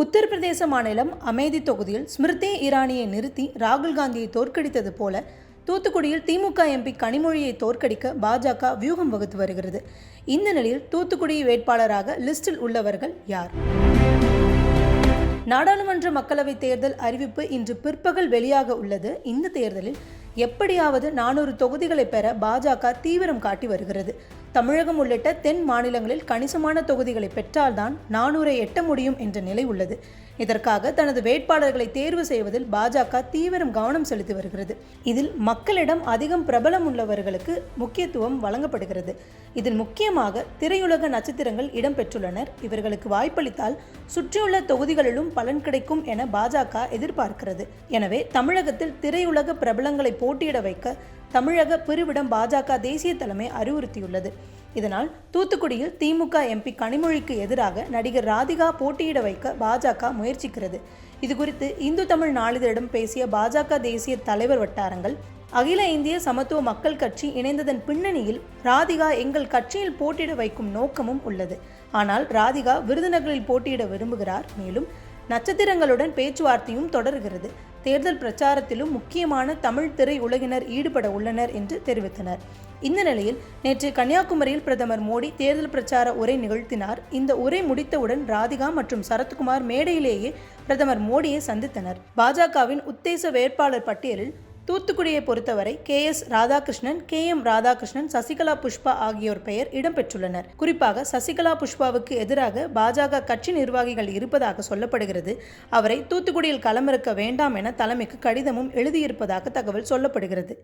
உத்தரப்பிரதேச மாநிலம் அமேதி தொகுதியில் ஸ்மிருதி இரானியை நிறுத்தி ராகுல் காந்தியை தோற்கடித்தது போல தூத்துக்குடியில் திமுக எம்பி கனிமொழியை தோற்கடிக்க பாஜக வியூகம் வகுத்து வருகிறது. இந்த நிலையில் தூத்துக்குடி வேட்பாளராக லிஸ்டில் உள்ளவர்கள் யார்? நாடாளுமன்ற மக்களவைத் தேர்தல் அறிவிப்பு இன்று பிற்பகல் வெளியாக உள்ளது. இந்த தேர்தலில் எப்படியாவது 400 தொகுதிகளை பெற பாஜக தீவிரம் காட்டி வருகிறது. தமிழகம் உள்ளிட்ட தென் மாநிலங்களில் கணிசமான தொகுதிகளை பெற்றால்தான் 400ஐ எட்ட முடியும் என்ற நிலை உள்ளது. இதற்காக தனது வேட்பாளர்களை தேர்வு செய்வதில் பாஜக தீவிரம் கவனம் செலுத்தி வருகிறது. இதில் மக்களிடம் அதிகம் பிரபலம் உள்ளவர்களுக்கு முக்கியத்துவம் வழங்கப்படுகிறது. இதில் முக்கியமாக திரையுலக நட்சத்திரங்கள் இடம்பெற்றுள்ளனர். இவர்களுக்கு வாய்ப்பளித்தால் சுற்றியுள்ள தொகுதிகளிலும் பலன் கிடைக்கும் என பாஜக எதிர்பார்க்கிறது. எனவே தமிழகத்தில் திரையுலக பிரபலங்களை போட்டியிட வைக்க தமிழக பிரிவிடம் பாஜக தேசிய தலைமை அறிவுறுத்தியுள்ளது. இதனால் தூத்துக்குடியில் திமுக எம்பி கனிமொழிக்கு எதிராக நடிகர் ராதிகா போட்டியிட வைக்க பாஜக முயற்சிக்கிறது. இதுகுறித்து இந்து தமிழ் நாளிதழிடம் பேசிய பாஜக தேசிய தலைவர் வட்டாரங்கள், அகில இந்திய சமத்துவ மக்கள் கட்சி இணைந்ததன் பின்னணியில் ராதிகா எங்கள் கட்சியில் போட்டியிட வைக்கும் நோக்கமும் உள்ளது. ஆனால் ராதிகா விருதுநகரில் போட்டியிட விரும்புகிறார். மேலும் நட்சத்திரங்களுடன் பேச்சுவார்த்தையும் தொடர்கிறது. தேர்தல் பிரச்சாரத்திலும் முக்கியமான தமிழ் திரை உலகினர் ஈடுபட உள்ளனர் என்று தெரிவித்தனர். இந்த நிலையில் நேற்று கன்னியாகுமரியில் பிரதமர் மோடி தேர்தல் பிரச்சார உரை நிகழ்த்தினார். இந்த உரை முடித்தவுடன் ராதிகா மற்றும் சரத்குமார் மேடையிலேயே பிரதமர் மோடியை சந்தித்தனர். பாஜகவின் உத்தேச வேட்பாளர் பட்டியலில் தூத்துக்குடியை பொறுத்தவரை KS ராதாகிருஷ்ணன், KM ராதாகிருஷ்ணன், சசிகலா புஷ்பா ஆகியோர் பெயர் இடம்பெற்றுள்ளனர். குறிப்பாக சசிகலா புஷ்பாவுக்கு எதிராக பாஜக கட்சி நிர்வாகிகள் இருப்பதாக சொல்லப்படுகிறது. அவரை தூத்துக்குடியில் களமிறக்க வேண்டாம் என தலைமைக்கு கடிதமும் எழுதியிருப்பதாக தகவல் சொல்லப்படுகிறது.